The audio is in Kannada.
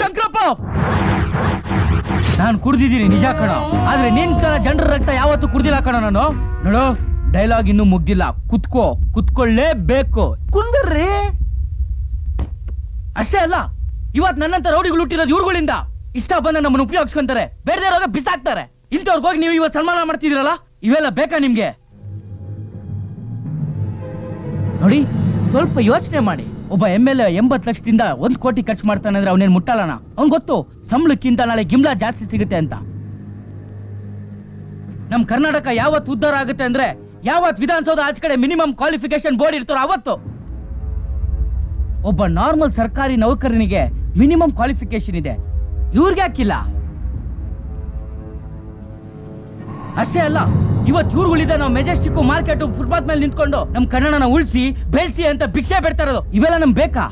ಶಂಕರಪ್ಪ, ನಾನು ಕುಡ್ದಿದ್ದೀನಿ ನಿಜ ಕಣ, ಆದ್ರೆ ನಿನ್ ತರ ಜನರ ರಕ್ತ ಯಾವತ್ತೂ ಕುಡ್ದಿಲ್ಲ ಕಣ ನಾನು. ನೋಡು, ಡೈಲಾಗ್ ಇನ್ನೂ ಮುಗ್ದಿಲ್ಲ, ಕುತ್ಕೊಳ್ಳೇಬೇಕು. ಕುಂದರ್ರಿ. ಅಷ್ಟೇ ಅಲ್ಲ, ಇವತ್ ನನ್ನಂತ ರೌಡಿಗಳು ಹುಟ್ಟಿರೋದು ಇವ್ರುಗಳಿಂದ. ಇಷ್ಟ ಬಂದ ನಮ್ಮನ್ನು ಉಪಯೋಗಿಸ್ಕೊಂತಾರೆ, ಬೇರೆ ಇರೋದ ಬಿಸಾಕ್ತಾರೆ. ಇಂಥವ್ರಿಗೆ ಹೋಗಿ ನೀವು ಇವತ್ತು ಸನ್ಮಾನ ಮಾಡ್ತಿದ್ದೀರಲ್ಲ, ಇವೆಲ್ಲ ಬೇಕಾ ನಿಮ್ಗೆ? ನೋಡಿ, ಸ್ವಲ್ಪ ಯೋಚನೆ ಮಾಡಿ. ಒಬ್ಬ MLA 80 ಲಕ್ಷದಿಂದ 1 ಕೋಟಿ ಖರ್ಚು ಮಾಡ್ತಾನೆ ಅಂದ್ರೆ ಅವನೇನ್ ಮುಟ್ಟಲ್ಲಣ? ಅವ್ನ್ ಗೊತ್ತು ಸಂಬಳಕ್ಕಿಂತ ನಾಳೆ ಗಿಮ್ಲಾ ಜಾಸ್ತಿ ಸಿಗುತ್ತೆ ಅಂತ. ನಮ್ ಕರ್ನಾಟಕ ಯಾವತ್ ಉದ್ಧಾರ ಆಗುತ್ತೆ ಅಂದ್ರೆ ಯಾವತ್ ವಿಧಾನಸೌಧ ಆಚೆ ಕಡೆ ಮಿನಿಮಮ್ ಕ್ವಾಲಿಫಿಕೇಶನ್ ಬೋರ್ಡ್ ಇರ್ತಾರೋ ಅವತ್ತು. ಒಬ್ಬ ನಾರ್ಮಲ್ ಸರ್ಕಾರಿ ನೌಕರನಿಗೆ ಮಿನಿಮಮ್ ಕ್ವಾಲಿಫಿಕೇಶನ್ ಇದೆ, ಇವ್ರಿಗೆ ಹಾಕಿಲ್ಲ. ಅಷ್ಟೇ ಅಲ್ಲ, ಇವತ್ತು ಇವ್ರುಗಳಿಂದ ನಾವು ಮೆಜೆಸ್ಟಿಕ್ ಮಾರ್ಕೆಟ್ ಫುಟ್ಪಾತ್ ಮೇಲೆ ನಿಂತ್ಕೊಂಡು ನಮ್ ಕನ್ನಡನ ಉಳಿಸಿ ಬೆಳೆಸಿ ಅಂತ ಭಿಕ್ಷೆ ಬಿಡ್ತಾ ಇರೋದು. ಇವೆಲ್ಲ ನಮ್ಗೆ ಬೇಕಾ?